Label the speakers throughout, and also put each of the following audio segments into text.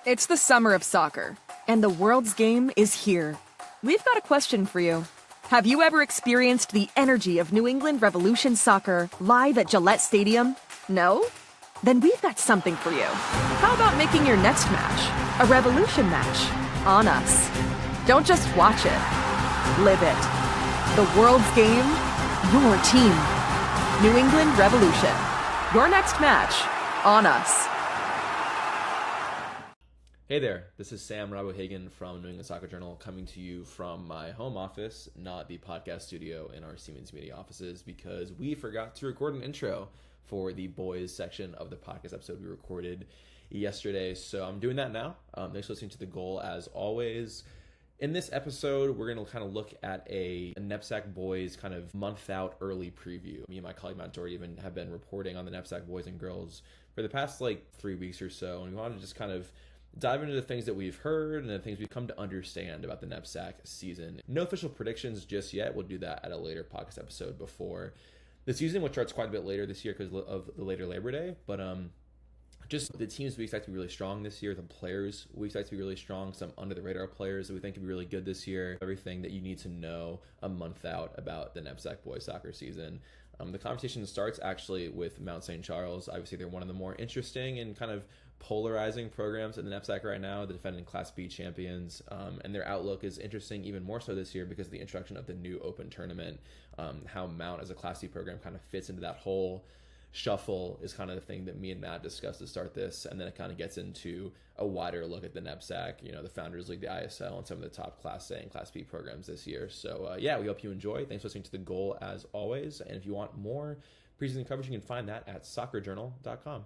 Speaker 1: It's the summer of soccer, and the world's game is here. We've got a question for you. Have you ever experienced the energy of New England Revolution Soccer live at Gillette Stadium? No? Then we've got something for you. How about making your next match a Revolution match on us? Don't just watch it. Live it. The world's game, your team. New England Revolution. Your next match on us.
Speaker 2: Hey there, this is Sam Rabohagen from New England Soccer Journal coming to you from my home office, not the podcast studio in our Seamans Media offices, because we forgot to record an intro for the boys section of the podcast episode we recorded yesterday. So I'm doing that now. Thanks for listening to The Goal as always. In this episode, we're going to kind of look at a NEPSAC boys kind of month out early preview. Me and my colleague Matt Doherty even have been reporting on the NEPSAC boys and girls for the past 3 weeks or so, and we wanted to just kind of dive into the things that we've heard and the things we've come to understand about the NEPSAC season. No official predictions just yet. We'll do that at a later podcast episode before the season, which starts quite a bit later this year because of the later Labor Day. But just the teams we expect to be really strong this year, the players we expect to be really strong, some under-the-radar players that we think could be really good this year, everything that you need to know a month out about the NEPSAC boys soccer season. The conversation starts actually with Mount St. Charles. Obviously, they're one of the more interesting and kind of polarizing programs in the NEPSAC right now, the defending Class B champions, and their outlook is interesting even more so this year because of the introduction of the new open tournament. How Mount as a Class C program kind of fits into that whole shuffle is kind of the thing that me and Matt discussed to start this, and then it kind of gets into a wider look at the NEPSAC, the Founders League, the ISL, and some of the top Class A and Class B programs this year. So yeah, we hope you enjoy. Thanks for listening to The Goal as always, and if you want more preseason coverage, you can find that at soccerjournal.com.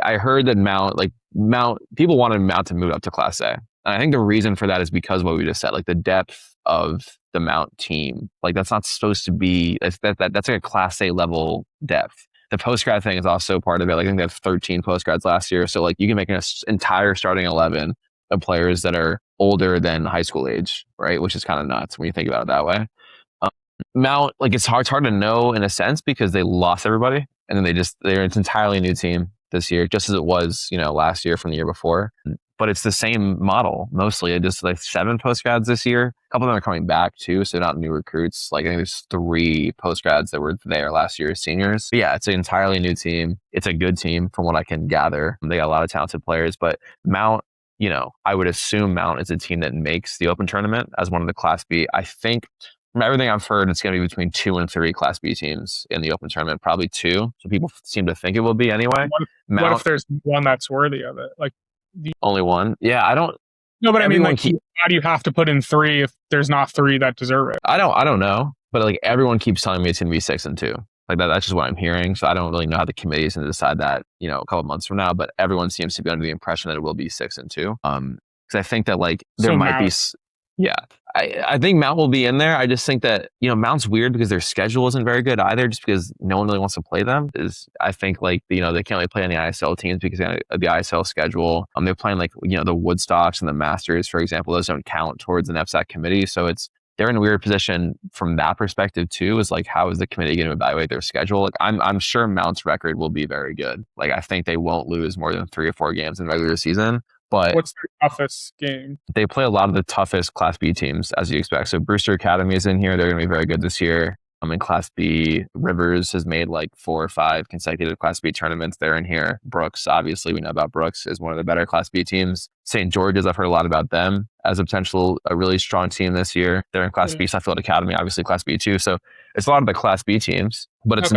Speaker 3: I heard that Mount, people wanted Mount to move up to Class A. And I think the reason for that is because of what we just said, the depth of the Mount team. That's not supposed to be, that's like a Class A level depth. The postgrad thing is also part of it. I think they have 13 postgrads last year. So you can make an entire starting 11 of players that are older than high school age, right? Which is kind of nuts when you think about it that way. Mount, it's hard to know in a sense because they lost everybody. And then they're an entirely new team this year, just as it was, last year from the year before. But it's the same model mostly. Just 7 postgrads this year. A couple of them are coming back too, so not new recruits. I think there's 3 postgrads that were there last year as seniors. But yeah, it's an entirely new team. It's a good team from what I can gather. They got a lot of talented players, but Mount, I would assume Mount is a team that makes the open tournament as one of the Class B. I think from everything I've heard, it's going to be between 2 and 3 Class B teams in the open tournament, probably 2. So people seem to think it will be anyway.
Speaker 4: What if there's one that's worthy of it?
Speaker 3: Only one? Yeah, I don't.
Speaker 4: No, but I mean, how do you have to put in 3 if there's not 3 that deserve it?
Speaker 3: I don't know, but everyone keeps telling me it's going to be 6 and 2. That's just what I'm hearing. So I don't really know how the committee is going to decide that, a couple of months from now. But everyone seems to be under the impression that it will be 6 and 2. Because I think that there might be. Yeah, I think Mount will be in there. I just think that, Mount's weird because their schedule isn't very good either, just because no one really wants to play them. I think they can't really play any ISL teams because of the ISL schedule. They're playing the Woodstocks and the Masters, for example. Those don't count towards the NEPSAC committee. So they're in a weird position from that perspective too, is how is the committee going to evaluate their schedule? I'm sure Mount's record will be very good. I think they won't lose more than 3 or 4 games in the regular season. But
Speaker 4: what's their toughest game?
Speaker 3: They play a lot of the toughest Class B teams, as you expect. So Brewster Academy is in here. They're going to be very good this year. In Class B, Rivers has made 4 or 5 consecutive Class B tournaments. They're in here. Brooks, obviously, we know about Brooks, is one of the better Class B teams. St. George's, I've heard a lot about them as a really strong team this year. They're in Class B. Suffield Academy, obviously Class B too. So it's a lot of the Class B teams, but it's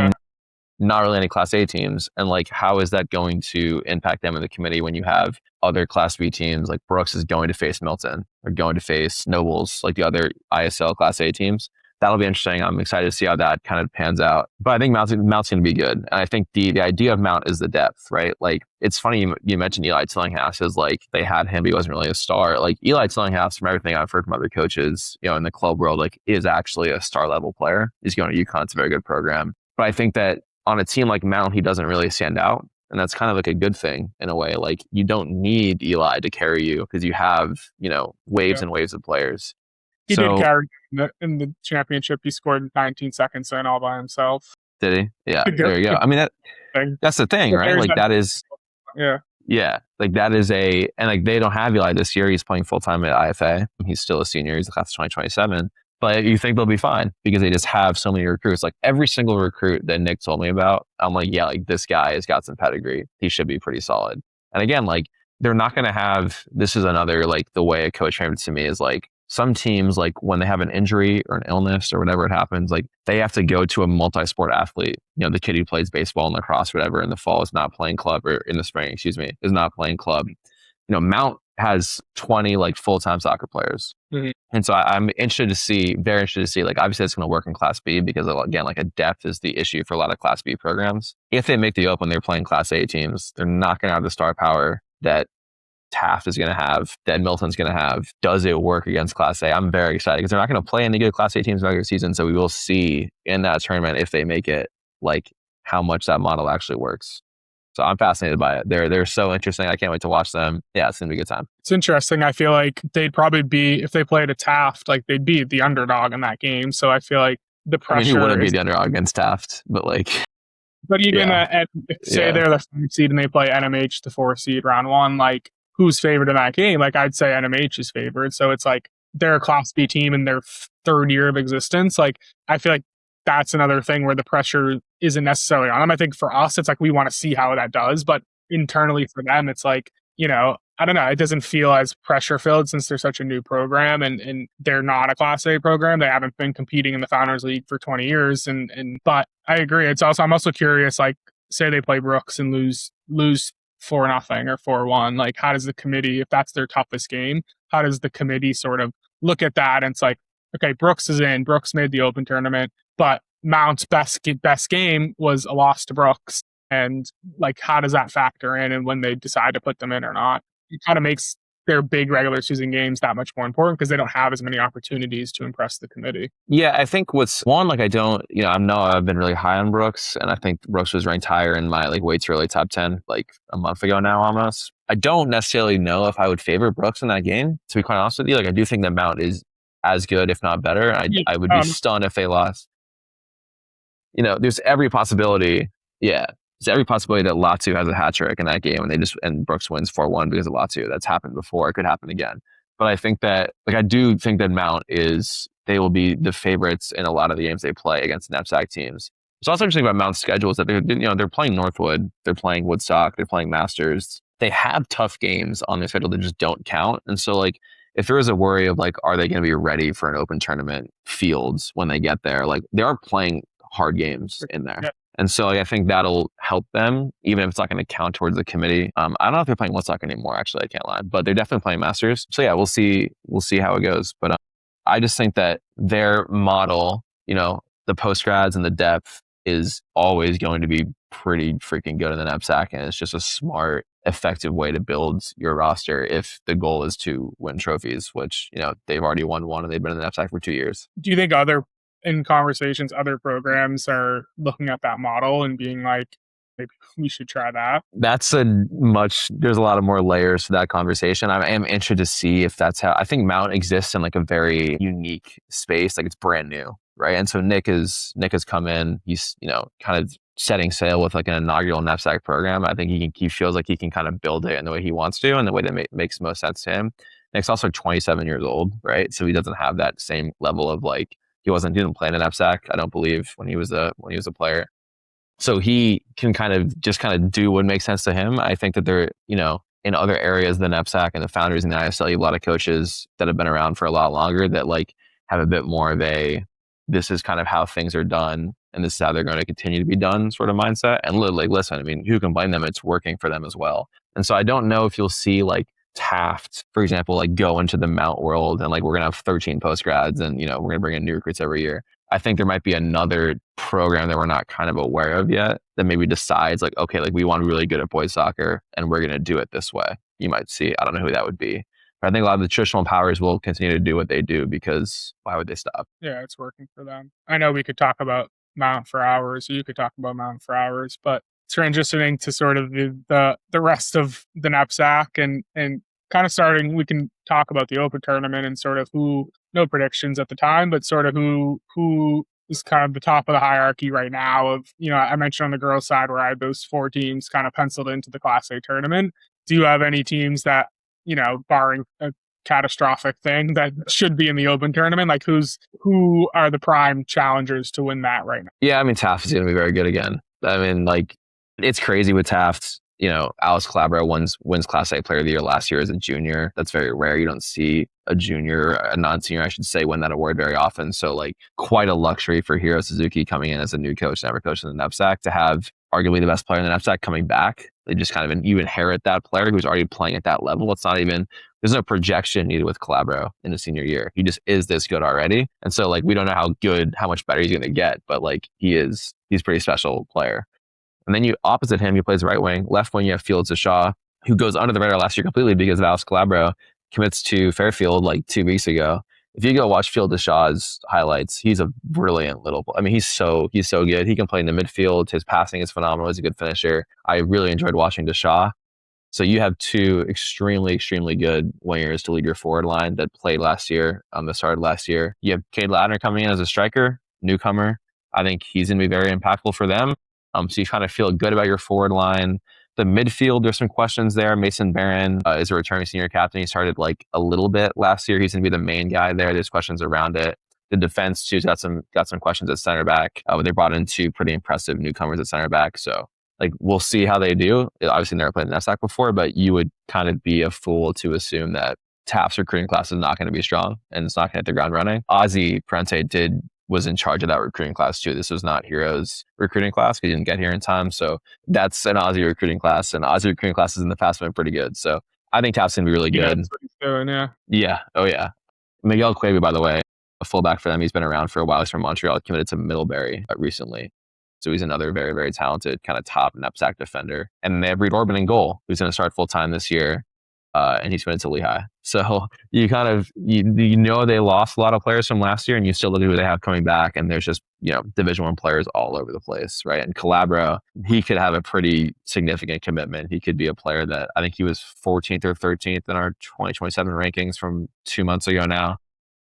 Speaker 3: not really any Class A teams. And how is that going to impact them in the committee when you have other Class B teams? Brooks is going to face Milton or going to face Nobles, the other ISL Class A teams. That'll be interesting. I'm excited to see how that kind of pans out. But I think Mount's going to be good. And I think the idea of Mount is the depth, right? It's funny you mentioned Eli Tillinghouse as they had him, but he wasn't really a star. Eli Tillinghouse, from everything I've heard from other coaches, in the club world, is actually a star level player. He's going to UConn. It's a very good program. But I think that on a team like Mount, he doesn't really stand out. And that's kind of a good thing in a way. You don't need Eli to carry you because you have, waves and waves of players.
Speaker 4: He did carry in the championship. He scored 19 seconds in all by himself.
Speaker 3: Did he? Yeah, there you go. I mean, that's the thing, right? That is...
Speaker 4: Yeah.
Speaker 3: Yeah, like that is and like they don't have Eli this year. He's playing full time at IFA. He's still a senior. He's the class of 2027. But you think they'll be fine because they just have so many recruits. Like every single recruit that Nick told me about, I'm like, yeah, like this guy has got some pedigree. He should be pretty solid. And again, like they're not going to have, this is another, like the way a coach framed it to me is like some teams, like when they have an injury or an illness or whatever it happens, like they have to go to a multi-sport athlete. You know, the kid who plays baseball and lacrosse, whatever, in the fall is not playing club, or in the spring, excuse me, is not playing club. You know, Mount has 20 like full-time soccer players.
Speaker 4: Mhm.
Speaker 3: And so I'm interested to see, very interested to see, like obviously it's going to work in Class B because again, like a depth is the issue for a lot of Class B programs. If they make the Open, they're playing Class A teams. They're not going to have the star power that Taft is going to have, that Milton's going to have. Does it work against Class A? I'm very excited because they're not going to play any good Class A teams in the regular season. So we will see in that tournament, if they make it, like how much that model actually works. So I'm fascinated by it. They're so interesting. I can't wait to watch them. Yeah, it's going to be a good time.
Speaker 4: It's interesting. I feel like they'd probably be, if they played at Taft, like they'd be the underdog in that game. So I feel like the pressure.
Speaker 3: I mean, who wouldn't be the underdog against Taft? But like,
Speaker 4: but even say they're the 5 seed and they play NMH, the 4 seed round 1, like who's favored in that game? Like I'd say NMH is favored. So it's like they're a Class B team in their 3rd year of existence. Like I feel like that's another thing where the pressure isn't necessarily on them. I think for us, it's like we want to see how that does. But internally for them, it's like, you know, I don't know. It doesn't feel as pressure filled since they're such a new program and they're not a Class A program. They haven't been competing in the Founders League for 20 years. But I agree. I'm also curious, like say they play Brooks and lose 4-0 or 4-1. Like how does the committee, if that's their toughest game, how does the committee sort of look at that? And it's like, okay, Brooks is in. Brooks made the Open tournament, but Mount's best game was a loss to Brooks. And like, how does that factor in? And when they decide to put them in or not, it kind of makes their big regular season games that much more important because they don't have as many opportunities to impress the committee.
Speaker 3: Yeah, I think what's one, like I don't, you know, I know I've been really high on Brooks, and I think Brooks was ranked higher in my like way too early top 10 like a month ago now almost. I don't necessarily know if I would favor Brooks in that game, to be quite honest with you. Like I do think that Mount is as good, if not better. I would be stunned if they lost. You know, there's every possibility. Yeah. There's every possibility that Latu has a hat trick in that game and Brooks wins 4-1 because of Latu. That's happened before. It could happen again. But I think that, like, I do think that Mount they will be the favorites in a lot of the games they play against NEPSAC teams. What's also interesting about Mount's schedule is that they're playing Northwood, they're playing Woodstock, they're playing Masters. They have tough games on their schedule that just don't count. And so, like, if there is a worry of, like, are they going to be ready for an Open tournament fields when they get there? Like, they are playing hard games in there. Yeah. And so I think that'll help them, even if it's not going to count towards the committee. I don't know if they're playing Woodstock anymore, actually, I can't lie. But they're definitely playing Masters. So yeah, we'll see how it goes. But I just think that their model, you know, the post-grads and the depth is always going to be pretty freaking good in the NEPSAC. And it's just a smart, effective way to build your roster if the goal is to win trophies, which, you know, they've already won one and they've been in the NEPSAC for 2 years.
Speaker 4: Do you think in conversations, other programs are looking at that model and being like, maybe we should try that?
Speaker 3: There's a lot of more layers to that conversation. I am interested to see if that's how, I think Mount exists in like a very unique space. Like it's brand new, right? And so Nick has come in, he's, you know, kind of setting sail with like an inaugural NEPSAC program. I think he feels like he can kind of build it in the way he wants to and the way that makes most sense to him. Nick's also 27 years old, right? So he doesn't have that same level of like, he didn't play in an NEPSAC, I don't believe, when he was a player. So he can kind of do what makes sense to him. I think that there, you know, in other areas, the NEPSAC and the Founders and the ISL, you have a lot of coaches that have been around for a lot longer that like have a bit more of this is kind of how things are done and this is how they're going to continue to be done sort of mindset. And like, listen, I mean, who can blame them? It's working for them as well. And so I don't know if you'll see like Taft, for example, like go into the Mount world and like we're gonna have 13 postgrads and, you know, we're gonna bring in new recruits every year. I think there might be another program that we're not kind of aware of yet that maybe decides like, okay, like we want to be really good at boys soccer and we're gonna do it this way. You might see, I don't know who that would be. But I think a lot of the traditional powers will continue to do what they do because why would they stop?
Speaker 4: Yeah, it's working for them. I know we could talk about Mount for hours, or you could talk about Mount for hours, but transitioning to sort of the rest of the NEPSAC and kind of starting, we can talk about the Open tournament and sort of no predictions at the time, but sort of who is kind of the top of the hierarchy right now of, you know, I mentioned on the girls side where I had those 4 teams kind of penciled into the Class A tournament. Do you have any teams that, barring a catastrophic thing, that should be in the Open tournament? Like who are the prime challengers to win that right now?
Speaker 3: Yeah, I mean, Taft is going to be very good again. I mean, like, it's crazy with Taft. Alex Calabro wins Class A Player of the Year last year as a junior. That's very rare. You don't see a junior, a non-senior, I should say, win that award very often. So, like, quite a luxury for Hiro Suzuki coming in as a new coach, never coached in the NEPSAC, to have arguably the best player in the NEPSAC coming back. They just kind of, you inherit that player who's already playing at that level. It's not even, there's no projection needed with Calabro in his senior year. He just is this good already. And so, like, we don't know how much better he's going to get, but, like, he's a pretty special player. And then opposite him, he plays right wing. Left wing, you have Fields of Shaw, who goes under the radar last year completely because of Alex Calabro, commits to Fairfield like 2 weeks ago. If you go watch Fields of Shaw's highlights, he's a brilliant he's so good. He can play in the midfield. His passing is phenomenal. He's a good finisher. I really enjoyed watching DeShaw. So you have two extremely, extremely good wingers to lead your forward line that played last year, that started last year. You have Cade Ladner coming in as a striker, newcomer. I think he's going to be very impactful for them. So you kind of feel good about your forward line. The midfield, there's some questions there. Mason Barron is a returning senior captain. He started like a little bit last year. He's going to be the main guy there. There's questions around it. The defense too got some questions at center back. They brought in two pretty impressive newcomers at center back. So like we'll see how they do. Obviously never played in NEPSAC before, but you would kind of be a fool to assume that Taft's recruiting class is not going to be strong and it's not going to hit the ground running. Ozzy Parente was in charge of that recruiting class too. This was not Hiro's recruiting class. He didn't get here in time. So that's an Ozzy recruiting class, and Ozzy recruiting classes in the past have been pretty good. So I think Taft's going to be really good.
Speaker 4: That's what he's doing, yeah.
Speaker 3: Yeah. Oh yeah. Miguel Cuevi, by the way, a fullback for them. He's been around for a while. He's from Montreal, committed to Middlebury recently. So he's another very, very talented kind of top NEPSAC defender. And they have Reed Orban in goal, who's going to start full time this year. And he's committed to Lehigh. So you kind of, they lost a lot of players from last year, and you still look at who they have coming back, and there's just, Division I players all over the place, right? And Calabro, he could have a pretty significant commitment. He could be a player that, I think he was 14th or 13th in our 2027 rankings from 2 months ago now.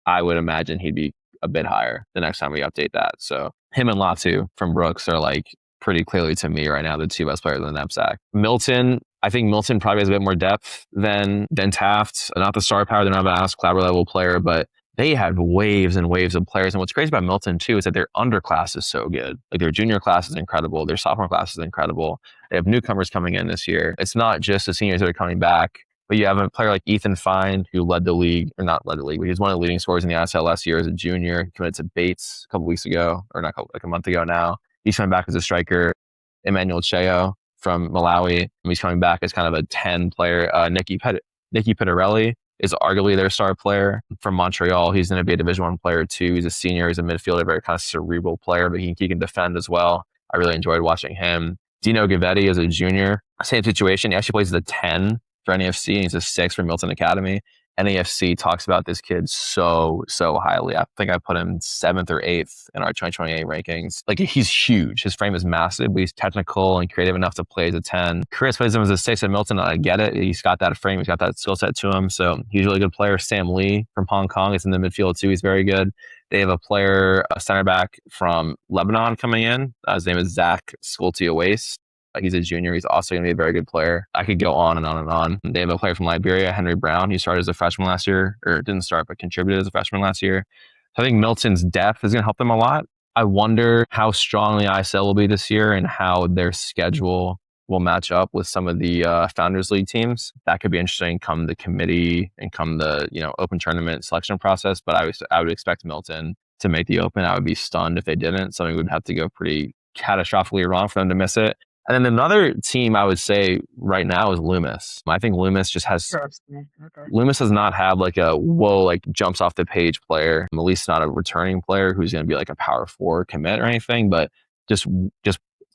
Speaker 3: I would imagine he'd be a bit higher the next time we update that. So him and Latu from Brooks are like pretty clearly to me right now the two best players in the NEPSAC. Milton, I think Milton probably has a bit more depth than Taft. Not the star power, they're not an Alex Calabro level player, but they had waves and waves of players. And what's crazy about Milton too is that their underclass is so good. Like their junior class is incredible. Their sophomore class is incredible. They have newcomers coming in this year. It's not just the seniors that are coming back, but you have a player like Ethan Fine, who led the league, or not led the league, but he was one of the leading scorers in the ISL last year as a junior. He committed to Bates a couple weeks ago, or not like a month ago now. He's coming back as a striker. Emmanuel Cheo from Malawi. He's coming back as kind of a 10 player. Nicky Pittarelli is arguably their star player from Montreal. He's going to be a Division I player too. He's a senior. He's a midfielder, very kind of cerebral player, but he can defend as well. I really enjoyed watching him. Dino Gavetti is a junior. Same situation. He actually plays the 10 for NEFC, and he's a 6 for Milton Academy. NEFC talks about this kid so highly. I think I put him 7th or 8th in our 2028 rankings. Like, he's huge. His frame is massive, but he's technical and creative enough to play as a 10. Chris plays him as a 6 at Milton, and I get it. He's got that frame. He's got that skill set to him. So he's a really good player. Sam Lee from Hong Kong is in the midfield too. He's very good. They have a player, a center back from Lebanon coming in. His name is Zach Skoltia-Wace. He's a junior. He's also going to be a very good player. I could go on and on and on. They have a player from Liberia, Henry Brown. He started as a freshman last year, or didn't start, but contributed as a freshman last year. So I think Milton's depth is going to help them a lot. I wonder how strong the ISL will be this year and how their schedule will match up with some of the Founders League teams. That could be interesting come the committee and come the open tournament selection process. But I would expect Milton to make the open. I would be stunned if they didn't. Something would have to go pretty catastrophically wrong for them to miss it. And then another team I would say right now is Loomis. I think Loomis just has... Loomis does not have like a jumps off the page player. At least not a returning player who's going to be like a power 4 commit or anything, but just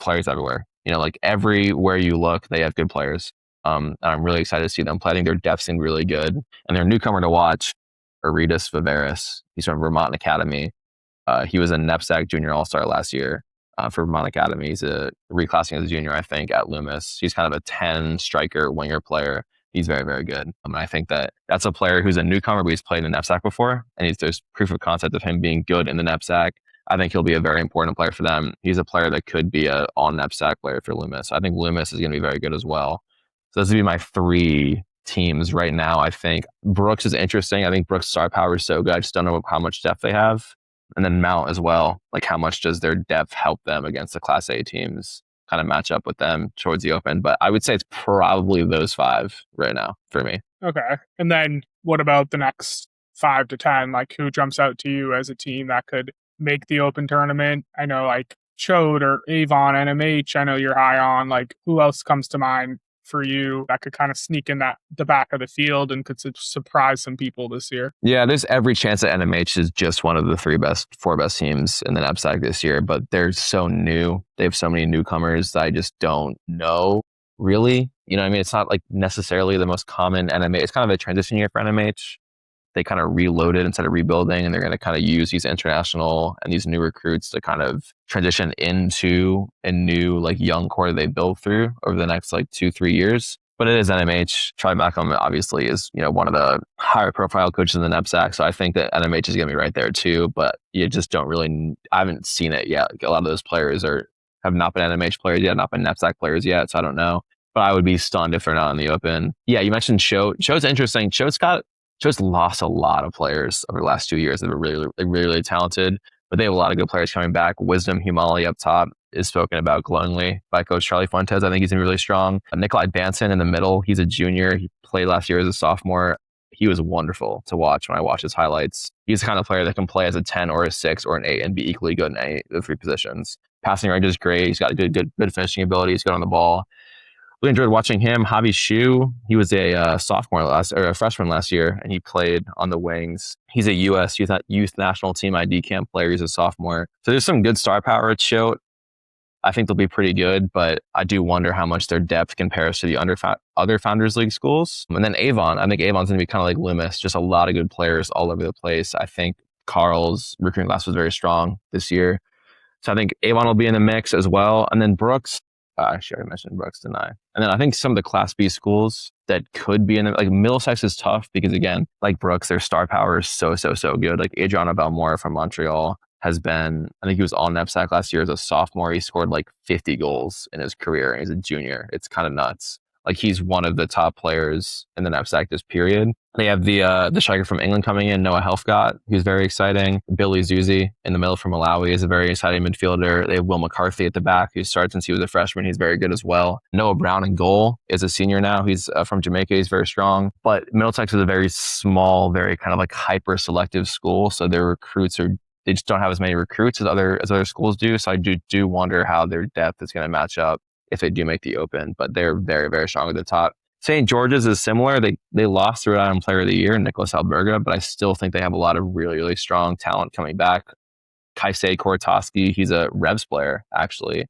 Speaker 3: players everywhere. Like everywhere you look, they have good players. And I'm really excited to see them play. I think their depth seemed really good. And their newcomer to watch, Aridus Viveris. He's from Vermont Academy. He was a NEPSAC Junior All-Star last year. For Vermont Academy. He's reclassing as a junior, I think, at Loomis. He's kind of a 10 striker winger player. He's very, very good. I think that's a player who's a newcomer, but he's played in NEPSAC before, and there's proof of concept of him being good in the NEPSAC. I think he'll be a very important player for them. He's a player that could be an all-NEPSAC player for Loomis. I think Loomis is going to be very good as well. So those would be my 3 teams right now. I think Brooks is interesting. I think Brooks' star power is so good. I just don't know how much depth they have. And then Mount as well. Like, how much does their depth help them against the Class A teams? Kind of match up with them towards the Open. But I would say it's probably those 5 right now for me.
Speaker 4: Okay. And then what about the next 5 to 10? Like, who jumps out to you as a team that could make the Open tournament? I know like Chode or Avon, NMH, I know you're high on. Like, who else comes to mind for you that could kind of sneak in the back of the field and could surprise some people this year?
Speaker 3: Yeah, there's every chance that NMH is just one of the 4 best teams in the NEPSAC this year, but they're so new. They have so many newcomers that I just don't know, really. You know what I mean? It's not like necessarily the most common NMH. It's kind of a transition year for NMH. They kind of reloaded instead of rebuilding, and they're going to kind of use these international and these new recruits to kind of transition into a new like young core that they build through over the next like 2-3 years. But it is NMH. Charlie Macklem obviously is, you know, one of the higher profile coaches in the NEPSAC. So I think that NMH is going to be right there too, but you just don't really, I haven't seen it yet. Like, a lot of those players have not been NMH players yet, not been NEPSAC players yet. So I don't know, but I would be stunned if they're not in the Open. Yeah. You mentioned Chode's interesting. Chode's lost a lot of players over the last 2 years that were really talented, but they have a lot of good players coming back. Wisdom Humali up top is spoken about glowingly by Coach Charlie Fuentes. I think he's been really strong. Nikolai Banson in the middle, he's a junior. He played last year as a sophomore. He was wonderful to watch when I watched his highlights. He's the kind of player that can play as a 10 or a 6 or an 8 and be equally good in any of the 3 positions. Passing range is great. He's got good finishing ability. He's good on the ball. Really enjoyed watching him. Javi Shu, he was a freshman last year, and he played on the wings. He's a U.S. Youth National Team ID camp player. He's a sophomore. So there's some good star power at Choate. I think they'll be pretty good, but I do wonder how much their depth compares to the other Founders League schools. And then Avon, I think Avon's going to be kind of like Loomis, just a lot of good players all over the place. I think Carl's recruiting class was very strong this year. So I think Avon will be in the mix as well. And then Brooks, actually, I already mentioned Brooks, didn't I? And then I think some of the Class B schools that could be in the, like Middlesex is tough because, again, like Brooks, their star power is so good. Like Adriano Belmore from Montreal has been, I think he was all NEPSAC last year as a sophomore. He scored like 50 goals in his career, and he's a junior. It's kind of nuts. Like, he's one of the top players in the NEPSAC this period. They have the striker from England coming in, Noah Helfgott, who's very exciting. Billy Zuzi in the middle from Malawi is a very exciting midfielder. They have Will McCarthy at the back, who started since he was a freshman. He's very good as well. Noah Brown in goal is a senior now. He's from Jamaica. He's very strong. But Middlesex is a very small, very kind of like hyper-selective school. So their recruits they just don't have as many recruits as other schools do. So I do wonder how their depth is going to match up if they do make the Open. But they're very, very strong at the top. St. George's is similar. They lost the Rhode Island Player of the Year, Nicholas Alberga, but I still think they have a lot of really, really strong talent coming back. Kaisei Korotowski, he's a Revs player, actually.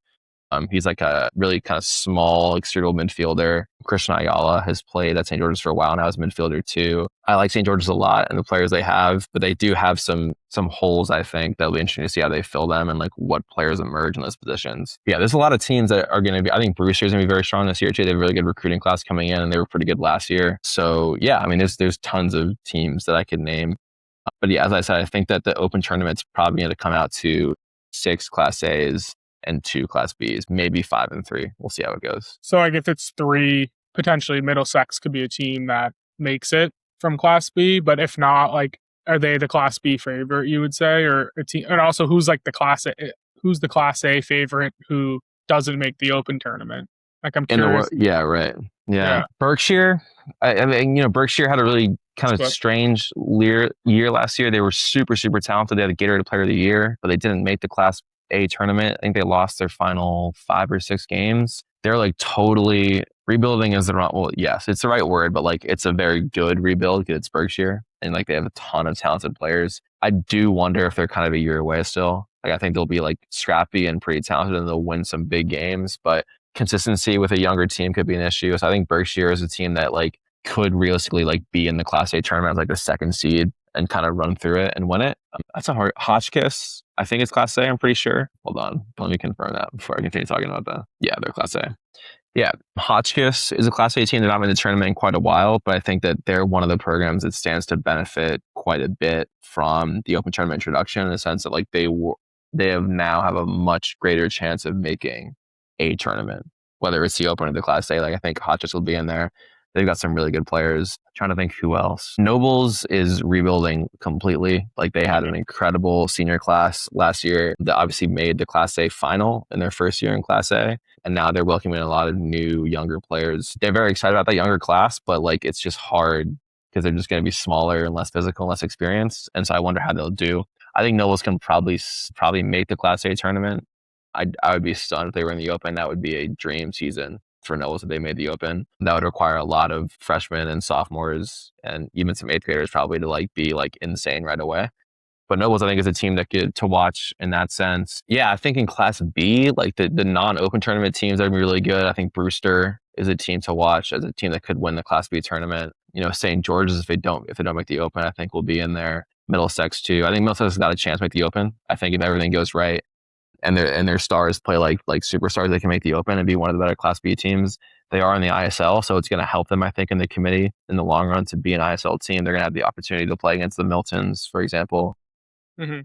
Speaker 3: He's like a really kind of small external midfielder. Christian Ayala has played at St. George's for a while now as midfielder too. I like St. George's a lot and the players they have, but they do have some holes, I think. That'll be interesting to see how they fill them and like what players emerge in those positions. Yeah, there's a lot of teams that are going to be, I think Brewster's going to be very strong this year too. They have a really good recruiting class coming in and they were pretty good last year. So yeah, I mean, there's tons of teams that I could name. But yeah, as I said, I think that the Open tournament's probably going to come out to 6 Class A's and 2 Class Bs, maybe 5 and 3. We'll see how it goes.
Speaker 4: So like if it's 3, potentially Middlesex could be a team that makes it from Class B, but if not, like, are they the Class B favorite, you would say, or a team? And also, who's the Class A favorite who doesn't make the Open tournament? Like, I'm curious.
Speaker 3: Yeah, right. Yeah. Berkshire. I mean, Berkshire had a really kind of strange year last year. They were super talented. They had a Gatorade Player of the Year, but they didn't make the Class A tournament. I think they lost their final 5 or 6 games. They're like totally rebuilding is the wrong, well, yes, it's the right word, but like it's a very good rebuild because it's Berkshire and like they have a ton of talented players. I do wonder if they're kind of a year away still. Like I think they'll be like scrappy and pretty talented and they'll win some big games, but consistency with a younger team could be an issue. So I think Berkshire is a team that like could realistically like be in the Class A tournament as like the 2nd seed and kind of run through it and win it. That's a hard. Hotchkiss, I think it's Class A, I'm pretty sure. Hold on, let me confirm that before I continue talking about that. Yeah, they're Class A. Yeah, Hotchkiss is a Class A team. They're not in the tournament in quite a while, but I think that they're one of the programs that stands to benefit quite a bit from the Open tournament introduction in the sense that like they now have a much greater chance of making a tournament whether it's the Open or the Class A. Like I think Hotchkiss will be in there. They've got some really good players. I'm trying to think who else. Nobles is rebuilding completely. Like they had an incredible senior class last year that obviously made the Class A final in their first year in Class A. And now they're welcoming a lot of new, younger players. They're very excited about that younger class, but like it's just hard because they're just going to be smaller and less physical and less experienced. And so I wonder how they'll do. I think Nobles can probably make the Class A tournament. I would be stunned if they were in the Open. That would be a dream season for Nobles if they made the Open. That would require a lot of freshmen and sophomores and even some eighth graders probably to like be like insane right away. But Nobles, I think, is a team that could to watch in that sense. Yeah, I think in Class B, like the non-Open tournament teams are really good. I think Brewster is a team to watch as a team that could win the Class B tournament. You know, St. George's, if they don't make the Open, I think will be in there. Middlesex too. I think Middlesex has got a chance to make the Open. I think if everything goes right and their stars play like superstars, they can make the Open and be one of the better Class B teams. They are in the ISL, so it's going to help them, I think, in the committee in the long run to be an ISL team. They're going to have the opportunity to play against the Miltons, for example.
Speaker 4: Mm-hmm.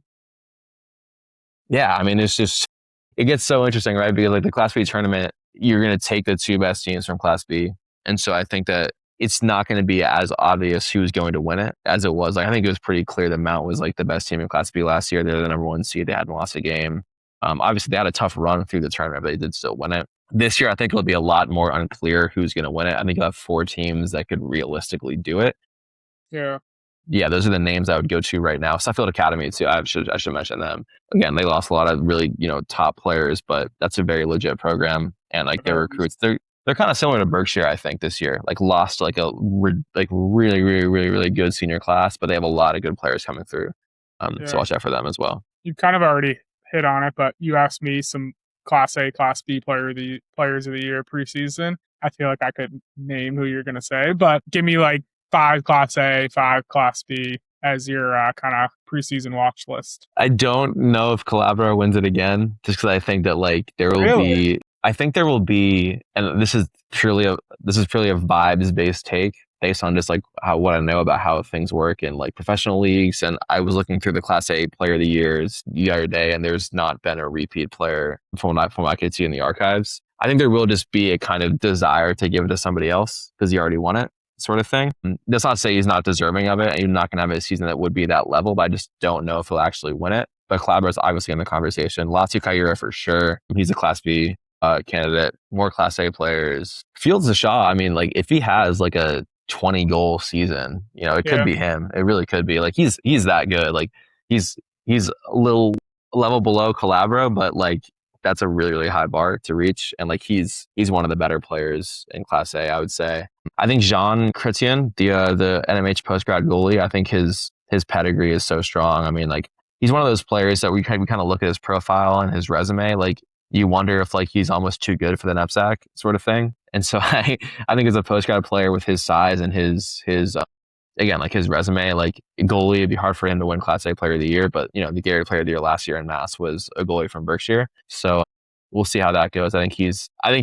Speaker 3: Yeah, I mean, it gets so interesting, right? Because like the Class B tournament, you're going to take the two best teams from Class B. And so I think that it's not going to be as obvious who's going to win it as it was. Like, I think it was pretty clear that Mount was like the best team in Class B last year. They're the number one seed. They hadn't lost a game. Obviously, they had a tough run through the tournament, but they did still win it. This year, I think it'll be a lot more unclear who's going to win it. I think you'll have 4 teams that could realistically do it. Yeah, those are the names I would go to right now. Suffield Academy too. I should mention them. Again, they lost a lot of really top players, but that's a very legit program. And like their recruits, they're kind of similar to Berkshire, I think, this year. Like lost like a really good senior class, but they have a lot of good players coming through. So watch out for them as well.
Speaker 4: You kind of already hit on it, but you asked me some Class A, Class B players of the year preseason. I feel like I could name who you're going to say, but give me like 5 Class A, 5 Class B as your kind of preseason watch list.
Speaker 3: I don't know if Calabro wins it again, just because I think that like there will be, and this is purely a vibes based take based on just like what I know about how things work in like professional leagues. And I was looking through the Class A player of the years the other day, and there's not been a repeat player from what I could see in the archives. I think there will just be a kind of desire to give it to somebody else because he already won it, sort of thing. That's not to say he's not deserving of it, and you're not going to have a season that would be that level, but I just don't know if he'll actually win it. But Calabro's obviously in the conversation. Lazio Kaira for sure. He's a Class B candidate. More Class A players. Fields of Shaw, I mean, like if he has like a 20 goal season, it could be him. It really could be. Like he's that good. Like he's a little level below Calabro, but like that's a really, really high bar to reach. And like he's one of the better players in Class A, I would say. I think Jean Chrétien, the NMH postgrad goalie, I think his pedigree is so strong. I mean, like he's one of those players that we kind of look at his profile and his resume, like you wonder if like he's almost too good for the NEPSAC sort of thing. And so I think as a postgrad player with his size and his again, like his resume, like goalie, it'd be hard for him to win Class A player of the year. But the Gary player of the year last year in Mass was a goalie from Berkshire. So we'll see how that goes. I think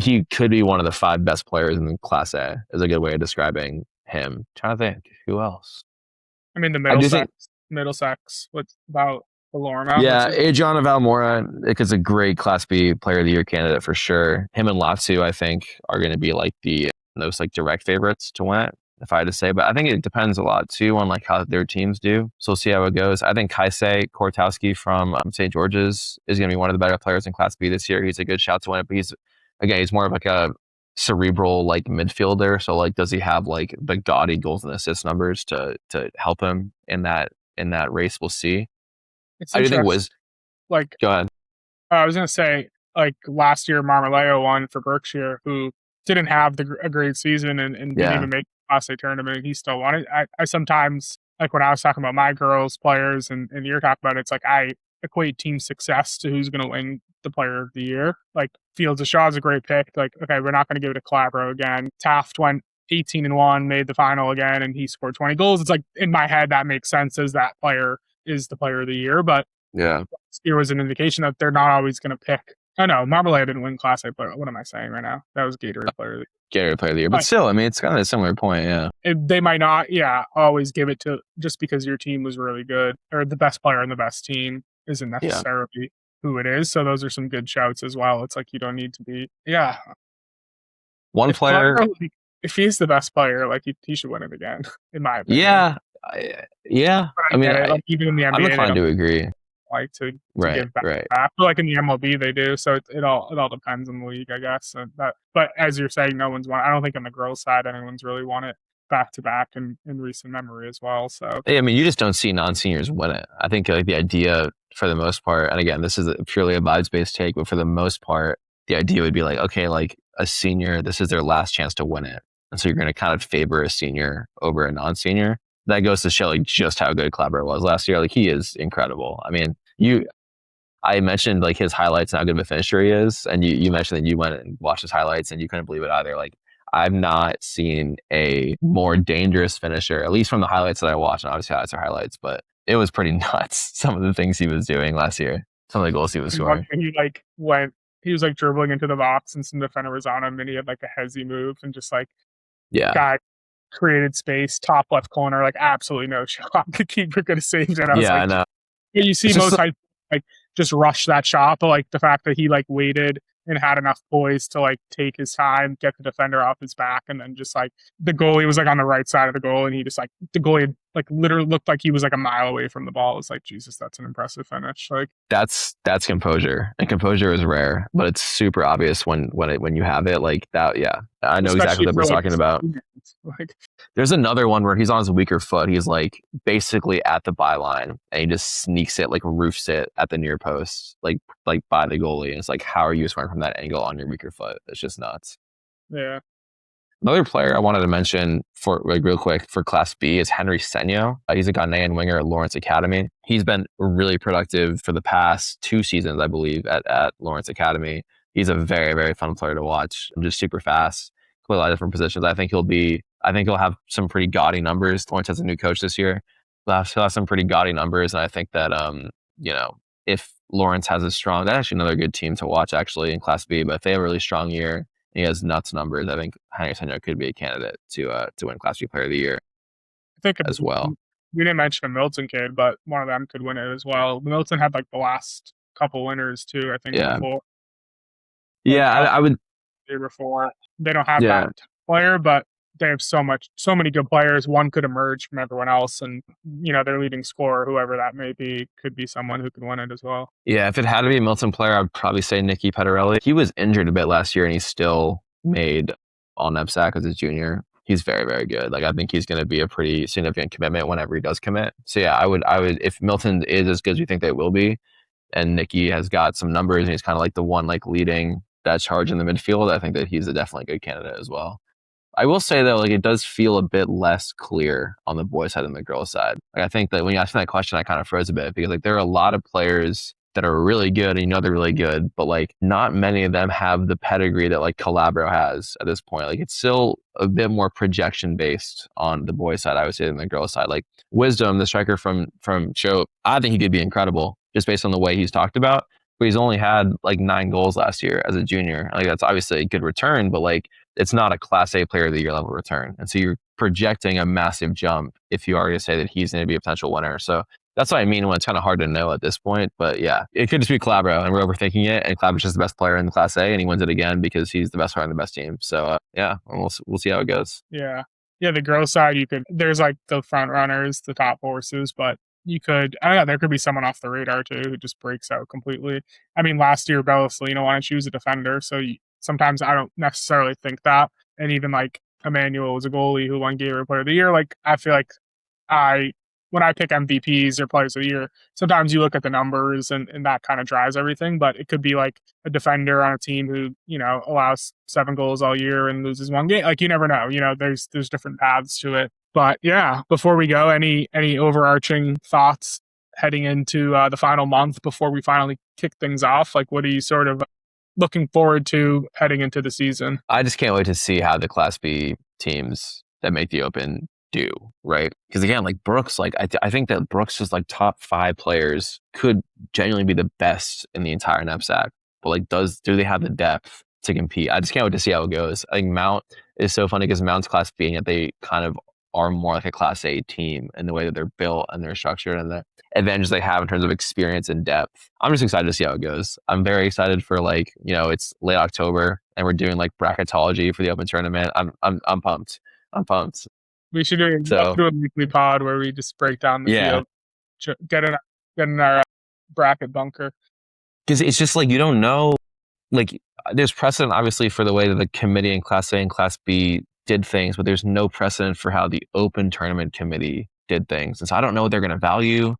Speaker 3: he could be one of the 5 best players in Class A is a good way of describing him. I'm trying to think who else.
Speaker 4: I mean, the Middlesex. What's about Valorma?
Speaker 3: Yeah, Adriano Valmora is a great Class B player of the year candidate for sure. Him and Lazio, I think, are going to be like those like direct favorites to win it, if I had to say. But I think it depends a lot too on like how their teams do. So we'll see how it goes. I think Kaisei Kortowski from St. George's is going to be one of the better players in Class B this year. He's a good shout to win it, but he's more of like a cerebral like midfielder. So like, does he have like the gaudy goals and assist numbers to help him in that race? We'll see. I do think like, go ahead.
Speaker 4: I was going to say, like last year, Marmoleo won for Berkshire, who didn't have a great season and didn't even make the Class A tournament. He still won it. I sometimes, like when I was talking about my girls players and you're talking about it, it's like I equate team success to who's going to win the player of the year. Like Fields of Shaw is a great pick. Like, okay, we're not going to give it to Calabro again. Taft went 18-1, made the final again, and he scored 20 goals. It's like in my head, that makes sense as that player is the player of the year, but it was an indication that they're not always going to pick. Oh no, Marmalade didn't win Class A player. What am I saying right now? That was Gatorade player of the year.
Speaker 3: Gatorade player of the year, but still, I mean, it's kind of a similar point. Yeah,
Speaker 4: they might not, always give it to just because your team was really good or the best player on the best team isn't necessarily who it is. So those are some good shouts as well. It's like you don't need to be.
Speaker 3: One player.
Speaker 4: If he's the best player, like he should win it again, in my opinion.
Speaker 3: Yeah. But
Speaker 4: I mean, like even in the NBA,
Speaker 3: I'm inclined to agree.
Speaker 4: Like to
Speaker 3: Right,
Speaker 4: give back.
Speaker 3: right.
Speaker 4: I feel like in the MLB they do, so it all depends on the league, I guess. But as you're saying, no one's won. I don't think on the girls' side anyone's really won it back to back in recent memory as well. So
Speaker 3: I mean, you just don't see non-seniors win it. I think like the idea for the most part, and again, this is purely a vibes-based take, but for the most part, the idea would be like, okay, like a senior, this is their last chance to win it, and so you're going to kind of favor a senior over a non-senior. That goes to show like just how good Clabber was last year. Like he is incredible. I mean, I mentioned like his highlights and how good of a finisher he is, and you mentioned that you went and watched his highlights and you couldn't believe it either. Like I've not seen a more dangerous finisher, at least from the highlights that I watched. And obviously highlights are highlights, but it was pretty nuts. Some of the things he was doing last year, some of the goals he was scoring.
Speaker 4: He was like dribbling into the box and some defender was on him and he had like a hezzy move and just like
Speaker 3: guy
Speaker 4: created space, top left corner, like absolutely no shot. The keeper could have saved it.
Speaker 3: I know.
Speaker 4: You see most like just rush that shot, but like the fact that he like waited and had enough poise to like take his time, get the defender off his back, and then just like the goalie was like on the right side of the goal, and he just like the goalie like literally looked like he was like a mile away from the ball. It's like, Jesus, that's an impressive finish. Like
Speaker 3: that's composure, and composure is rare, but it's super obvious when you have it like that. Yeah, I know exactly what we're talking about. Like, there's another one where he's on his weaker foot. He's like basically at the byline, and he just sneaks it, like roofs it at the near post, like by the goalie. And it's like, how are you scoring from that angle on your weaker foot? It's just nuts.
Speaker 4: Yeah.
Speaker 3: Another player I wanted to mention for like real quick for Class B is Henry Senyo. He's a Ghanaian winger at Lawrence Academy. He's been really productive for the past 2 seasons, I believe, at Lawrence Academy. He's a very, very fun player to watch. Just super fast, play a lot of different positions. I think he'll have some pretty gaudy numbers. Lawrence has a new coach this year. He'll have some pretty gaudy numbers, and I think that if Lawrence has a strong, that's actually another good team to watch actually in Class B. But if they have a really strong year, he has nuts numbers, I think Henry Senyo could be a candidate to win Class B Player of the Year.
Speaker 4: I think
Speaker 3: as well.
Speaker 4: We didn't mention a Milton kid, but one of them could win it as well. Milton had like the last couple winners too, I think. Before.
Speaker 3: Yeah, I would.
Speaker 4: Before they don't have that player, but they have so many good players. One could emerge from everyone else, and their leading scorer, whoever that may be, could be someone who could win it as well.
Speaker 3: Yeah, if it had to be a Milton player, I'd probably say Nicky Pettarelli. He was injured a bit last year, and he still made all NEPSAC as a junior. He's very, very good. Like I think he's going to be a pretty significant commitment whenever he does commit. So yeah, I would if Milton is as good as you think they will be, and Nicky has got some numbers, and he's kind of like the one like leading that charge in the midfield, I think that he's a definitely good candidate as well. I will say though, like it does feel a bit less clear on the boys' side than the girls' side. Like I think that when you asked me that question, I kind of froze a bit because like there are a lot of players that are really good, and they're really good, but like not many of them have the pedigree that like Calabro has at this point. Like it's still a bit more projection based on the boys' side, I would say, than the girls' side. Like Wisdom, the striker from Choate, I think he could be incredible just based on the way he's talked about. But he's only had like 9 goals last year as a junior. Like that's obviously a good return, but like it's not a Class A Player of the Year level return. And so you're projecting a massive jump if you already say that he's going to be a potential winner. So that's what I mean when it's kind of hard to know at this point. But yeah, it could just be Calabro and we're overthinking it. And Calabro's just the best player in the Class A and he wins it again because he's the best player on the best team. So yeah, we'll see how it goes.
Speaker 4: Yeah. Yeah, the girls' side, there's like the front runners, the top horses, but I don't know, there could be someone off the radar too who just breaks out completely. I mean, last year, Bella Salino wanted to choose a defender, so sometimes I don't necessarily think that. And even like Emmanuel was a goalie who won Gatorade Player of the Year. Like I feel like when I pick MVPs or Players of the Year, sometimes you look at the numbers and that kind of drives everything. But it could be like a defender on a team who allows 7 goals all year and loses 1 game. Like you never know. There's different paths to it. But yeah, before we go, any overarching thoughts heading into the final month before we finally kick things off? Like, what are you sort of looking forward to heading into the season?
Speaker 3: I just can't wait to see how the Class B teams that make the Open do, right? Because again, like Brooks, like I think that Brooks is like top 5 players could genuinely be the best in the entire NEPSAC. But like, do they have the depth to compete? I just can't wait to see how it goes. I think Mount is so funny because Mount's Class B, and yet they kind of are more like a Class A team in the way that they're built and they're structured and the advantages they have in terms of experience and depth. I'm just excited to see how it goes. I'm very excited for like, it's late October and we're doing like bracketology for the Open Tournament. I'm pumped. I'm pumped.
Speaker 4: We should do a weekly pod where we just break down the field, get in our bracket bunker.
Speaker 3: Because it's just like, you don't know, like there's precedent obviously for the way that the committee in Class A and Class B did things, but there's no precedent for how the Open Tournament Committee did things. And so I don't know what they're going to value.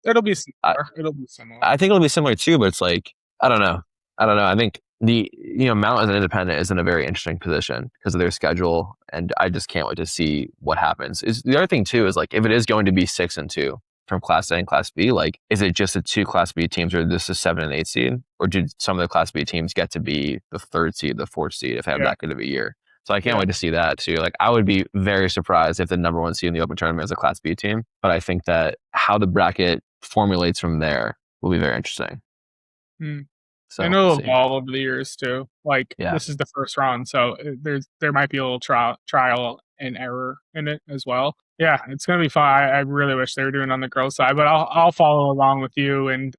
Speaker 4: It'll be similar.
Speaker 3: I think it'll be similar too, but it's like, I don't know. I think the, Mount as an independent is in a very interesting position because of their schedule. And I just can't wait to see what happens. The other thing too is like, if it is going to be 6-2 from Class A and Class B, like, is it just the 2 Class B teams or this is 7 and 8 seed? Or do some of the Class B teams get to be the 3rd seed, the 4th seed if they have that good of a year? So I can't wait to see that too. Like, I would be very surprised if the number 1 seed in the Open Tournament is a Class B team. But I think that how the bracket formulates from there will be very interesting.
Speaker 4: So and it'll evolve over the years too. Like this is the first round, so there might be a little trial and error in it as well. Yeah, it's gonna be fun. I really wish they were doing it on the girls' side, but I'll follow along with you, and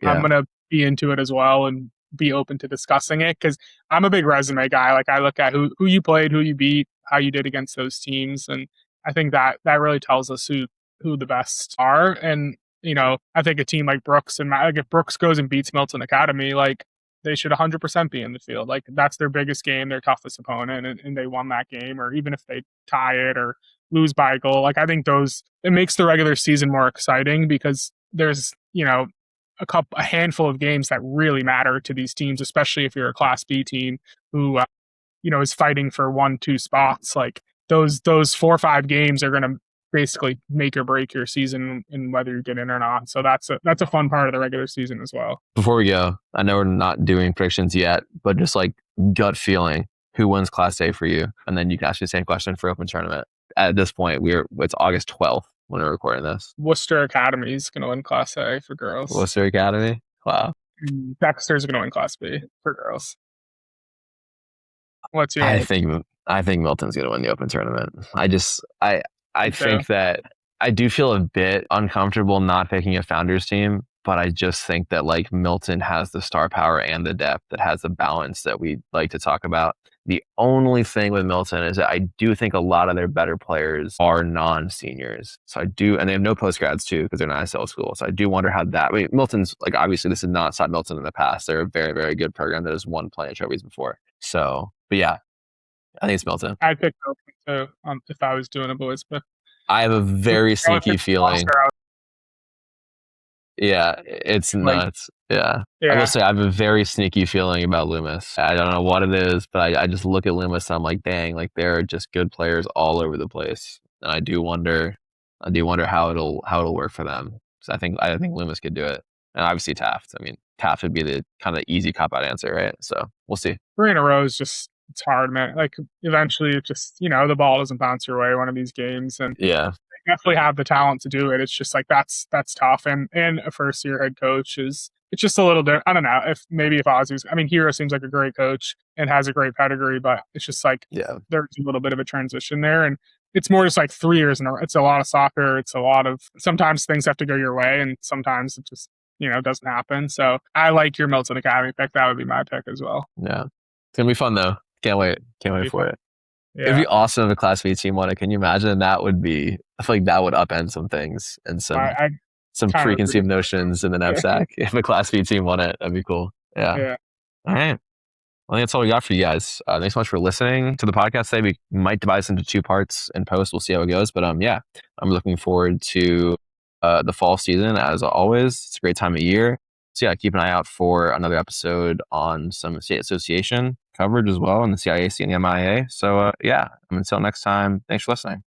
Speaker 4: I'm gonna be into it as well and be open to discussing it because I'm a big resume guy. Like I look at who you played, who you beat, how you did against those teams, and I think that really tells us who the best are. And I think a team like Brooks and like if Brooks goes and beats Milton Academy, like they should 100% be in the field. Like that's their biggest game, their toughest opponent, and they won that game. Or even if they tie it or lose by a goal, like I think it makes the regular season more exciting because there's a handful of games that really matter to these teams, especially if you're a Class B team who is fighting for 1-2 spots. Like those 4 or 5 games are going to basically make or break your season and whether you get in or not. So that's a fun part of the regular season as well.
Speaker 3: Before we go, I know we're not doing predictions yet, but just like gut feeling, who wins Class A for you? And then you can ask the same question for Open Tournament. At this point, it's August 12th when we're recording this.
Speaker 4: Worcester Academy is going to win Class A for girls.
Speaker 3: Worcester Academy? Wow.
Speaker 4: And Dexter's going to win Class B for girls. What's your
Speaker 3: I think Milton's going to win the Open Tournament. I think that I do feel a bit uncomfortable not picking a Founders team, but I just think that like Milton has the star power and the depth that has the balance that we like to talk about. The only thing with Milton is that I do think a lot of their better players are non-seniors. So and they have no postgrads too because they're not ISL school. So I do wonder how Milton's like, obviously this is not Sod Milton in the past. They're a very, very good program that has won plenty of trophies before. So, but yeah, I think it's Milton.
Speaker 4: I'd pick Milton too if I was doing a boys pick.
Speaker 3: I have a very sneaky feeling. Yeah, it's nuts. Yeah. I will say I have a very sneaky feeling about Loomis. I don't know what it is, but I just look at Loomis and I'm like, dang, like they're just good players all over the place. And I do wonder how it'll work for them. So I think Loomis could do it. And obviously Taft. I mean, Taft would be the kind of easy cop out answer, right? So we'll see. 3
Speaker 4: in a row is just it's hard, man. Like eventually it just the ball doesn't bounce your way one of these games, and they definitely have the talent to do it. It's just like that's tough, and a first year head coach it's just a little different. I don't know if Ozzy's. I mean, Hero seems like a great coach and has a great pedigree, but it's just like there's a little bit of a transition there, and it's more just like 3 years in a row. It's a lot of soccer. It's a lot of sometimes things have to go your way, and sometimes it just doesn't happen. So I like your Milton Academy pick. That would be my pick as well.
Speaker 3: Yeah, it's gonna be fun though. Can't wait for it. Yeah. It'd be awesome if a Class B team won it. Can you imagine? That would be. I feel like that would upend some things and some preconceived notions in the NEPSAC. If a Class B team won it, that'd be cool. Yeah. All right. Well, that's all we got for you guys. Thanks so much for listening to the podcast today. We might divide this into 2 parts in post. We'll see how it goes. But I'm looking forward to the fall season as always. It's a great time of year. So keep an eye out for another episode on some state association coverage as well, and the CIAC and the MIA. So until next time, thanks for listening.